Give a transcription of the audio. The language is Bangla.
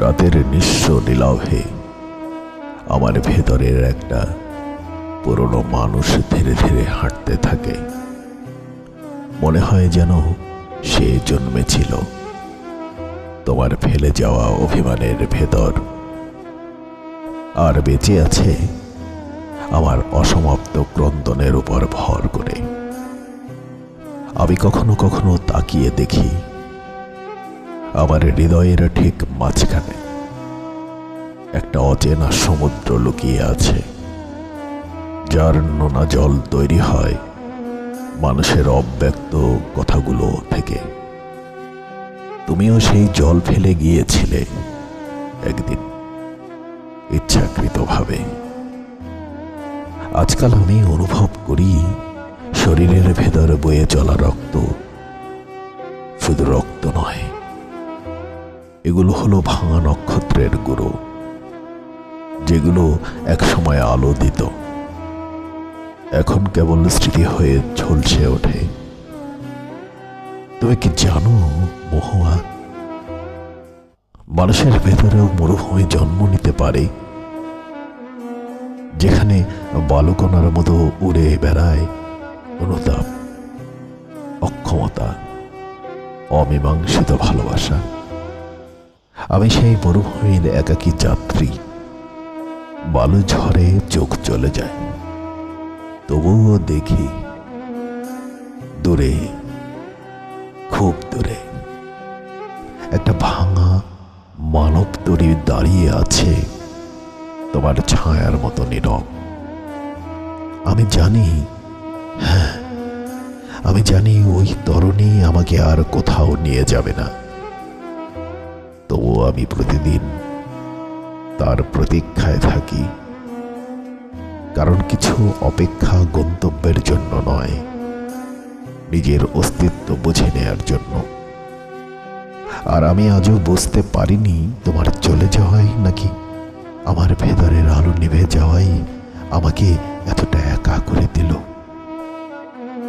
রাতের নিঃস্ব নীলাভে আমার ভেতরের একটা পুরনো মানুষ ধীরে ধীরে হাঁটতে থাকে। মনে হয় যেন সে জন্মেছিল তোমার ফেলে যাওয়া অভিমানের ভেতর, আর বেঁচে আছে আমার অসমাপ্ত ক্রন্দনের উপর ভর করে। আমি কখনো কখনো তাকিয়ে দেখি আমার হৃদয়ের ঠিক মাঝখানে একটা অচেনা সমুদ্র লুকিয়ে আছে, যার নোনা জল তৈরি হয় মানুষের অব্যক্ত কথাগুলো থেকে। তুমিও সেই জল ফেলে গিয়েছিলে একদিন, ইচ্ছাকৃতভাবে। আজকাল আমি অনুভব করি শরীরের ভেতর বয়ে চলা রক্ত শুধু রক্ত নয়, এগুলো হলো ভাঙা নক্ষত্রের গুঁড়ো, যেগুলো একসময় আলো দিত, এখন কেবল স্মৃতি হয়ে ঝলসে ওঠে। তুমি কি জানো মহুয়া, মানুষের ভেতরেও মরুভূমি জন্ম নিতে পারে, যেখানে বালুকণার মতো উড়ে বেড়ায় অনুতাপ, অক্ষমতা, অমীমাংসিত ভালোবাসা। আমি সেই মরুভূমির একাকী যাত্রী, বালু ঝড়ে চোখ চলে যায়, তবুও দেখি দূরে, খুব দূরে একটা ভাঙা মানব তরী দাঁড়িয়ে আছে, তোমার ছায়ার মতো নীরব। আমি জানি, হ্যাঁ আমি জানি ওই তরুণী আমাকে আর কোথাও নিয়ে যাবে না, তবুও আমি প্রতিদিন তার প্রতীক্ষায় থাকি, কারণ কিছু অপেক্ষা গন্তব্যের জন্য নয়, নিজের অস্তিত্ব বুঝে নেয়ার জন্য। আর আমি আজও বুঝতে পারিনি তোমার চলে যাওয়াই নাকি আমার ভেতরের আলো নিভে যাওয়াই আমাকে এতটা একা করে দিল।